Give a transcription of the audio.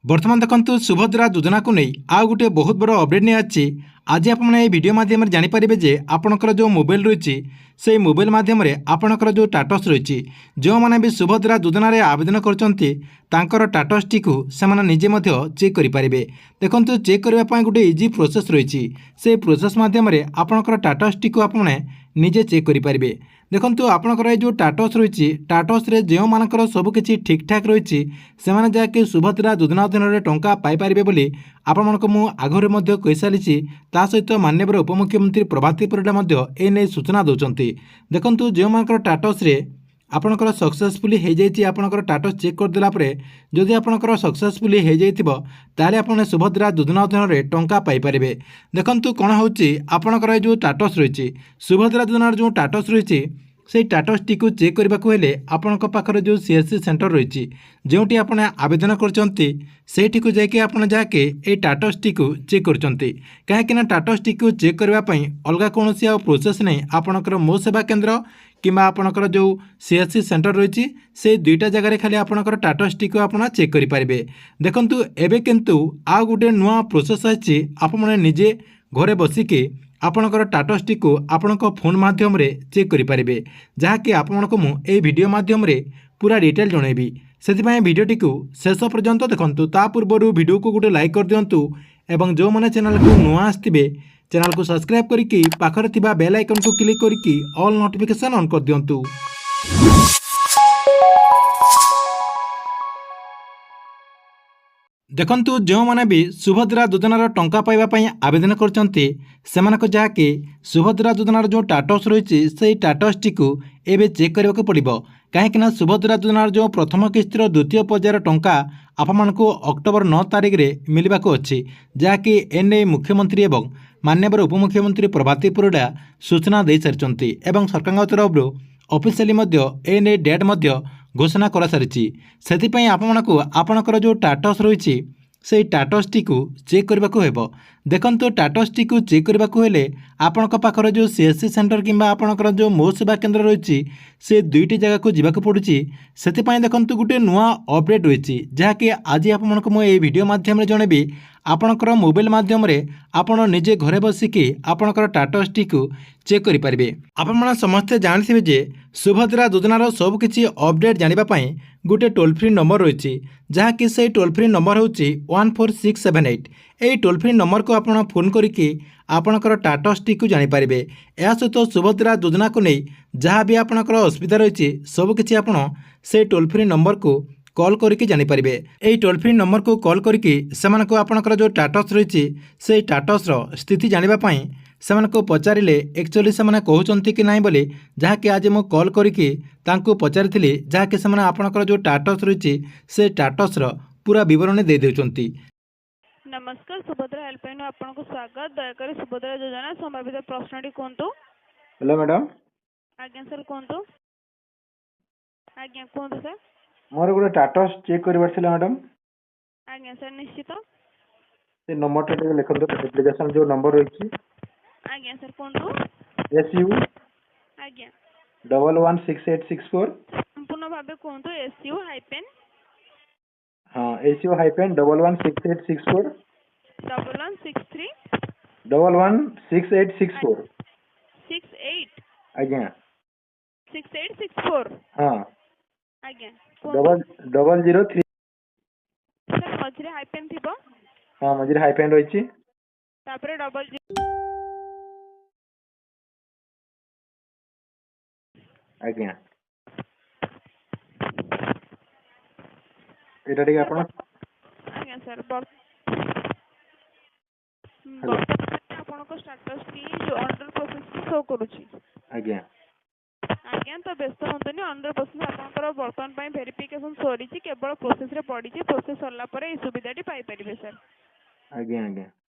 बर्तमान देखो सुभद्रा योजना को नहीं आउ गोटे बहुत बड़ अपडेट नहीं आछि। आज आपने वीडियो माध्यम जानीपारे जे आपणकर जो मोबाइल रही से मोबाइल माध्यम आपणकर जो टाटस रही जो मैंने भी सुभद्रा योजना आवेदन कर टाटस टी से निजे चेक करेंगे। देखो चेक करने गोटे इजी प्रोसेस रही से प्रोसेस माध्यम आपणकर टाटस टी आपने निजे चेक करेंगे। देखो आपणकर जो टाटस रही टाटस जो मानकर सबकि ठीक ठाक रही से जहाँकि सुभद्रा योजना अधीन टंका पाइपर बोली आपको मु आगे कही सारी ता सहित माननीय उपमुख्यमंत्री प्रभाती परिडा एने सूचना दौरान देखो जो मानकर टाटस आपणकर सक्सेसफुली हो जाए आपणकर टाटस चेक करदेला जदि आपणकर सक्सेसफुली हो जाए आपने सुभद्रा योजना अधीन टंका पाइपर। देखो कौन होपणकर जो टाटस रही सुभद्रा योजना जो टाटस रही से टाटस टी को चेक करने को हेले आपण पाखर जो सीएससी सेंटर रही जोटी आप आवेदन करठी को जाकि आप जाके ये टाटस टी को चेक कर कहीं टाटस टी को चेक करने अलग कौन प्रोसेस नहीं आपणकर मो सेवा केन्द्र किंबा आपणकर जो सीएससी सेंटर रही से दुईटा जगह खाली आपणकर टाटस टी को आप चेक करेंगे। देखो एबे किंतु आ गोटे नुआ प्रोसेस आछि आप निजे घरे बसिके आपणकर टाटस टी को आपण फोन माध्यम चेक करेंगे जहाँकि आपको मुझे वीडियो माध्यम पूरा डिटेल जनइबी से भिडटी को शेष पर्यंत देखूँ। ता पूर्व वीडियो को गोटे लाइक कर दिंतु एवं जो मैंने चैनल को नुआ आसवे चैनल को सब्सक्राइब करके पाखर थिबा बेल आइकन को क्लिक करके ऑल नोटिफिकेशन ऑन कर दिंतु। देखंतु जो माने भी सुभद्रा योजनार टंका पाइबा आवेदन करचंती सेमानक जहाँकि सुभद्रा योजनार जो टाटस रही से टाटस टी को एबे चेक करने को पड़ो कहीं सुभद्रा योजनार जो प्रथम किस्तिर द्वितीय पर्यायर टंका आपको अक्टोबर 9 तारिख में मिलवा अच्छी जहाँकि एने मुख्यमंत्री एवं माननीय उपमुख्यमंत्री प्रभाती परिडा सूचना दे सारी एवं सरकार तरफ ऑफिशियली एने डेट घोषणा कर सारी से आपणकर जो टाटस रही से टाटस टी को चेक करने को हेबो। देखो टाटस टी को चेक करने को हेले आपण पाखर जो सीएससी सेंटर किंबा आपणकर जो मो सेवा केन्द्र रही से दुईटी जगह को जीवाक पड़ुछि से देखो गोटे नुआ अपडेट रही जहाँकि आज आपको मुझे वीडियो माध्यम जनइबी आपणकर मोबाइल माध्यम आपण निजे घरे बसिकी आपणकर टाटस टी को चेक करेंगे। आपण समस्ते जानते जे सुभद्रा योजनार सबकि अपडेट जानापी गोटे टोल फ्री नंबर रही जहाँकि से टोल फ्री नंबर हूँ 14678 यही टोल फ्री नंबर को आप फोन करके आपणकर टाटस टी को जानीपारे। यह सहित सुभद्रा योजना को नहीं जहाँ भी आपणकर असुविधा रही सबकि आप से टोल फ्री नंबर को कॉल करके जानीपारे। यही टोल फ्री नंबर को कॉल करके सेमानको आपणकर जो टाटस रही से टाटस स्थिति जानापी से पचारे एक्चुअली से कहते कि ना बोले जहाँकि आज मु कॉल करके पचारि जहाँकि से आपणकर जो टाटस रही से टाटस पूरा विवरण दे देउचंती। नमस्कार सुभद्रा हेल्पलाइन आपको स्वागत दयाकोरी सुभद्रा योजना संभावित प्रश्नटी कहतु। Hello madam. आज्ञा सर कहतु। आज्ञा कहतु सर। मोर गोटे टाटस चेक करबार थिला मैडम। आज्ञा सर निश्चित से नंबर टा लिखंतो एप्लीकेशन जो नंबर रही। आज्ञा सर कहतु। SU आज्ञा 116864 संपूर्ण भाबे कहतु SU हाइपेन हाँ SU हाइपेन 116864 1163 116864 68 आज्ञा 6864 हाँ आज्ञा 003 सर मझरे हाइपेन थिबो। हाँ मझरे हाइपेन रही तापरे डबल आज्ञा एटा ठीक आपण आज्ञा सर आपनको स्टेटस टी जो अंडर प्रोसेस शो करूची आज्ञा आज्ञा तो व्यस्त होतनी अंडर प्रोसेस आपनकर वर्तमान पई वेरिफिकेशन सरीची केवल प्रोसेस रे पड़ी प्रोसेस सरला परे ई सुविधाटी पाई परिबे सर। आज्ञा आज्ञा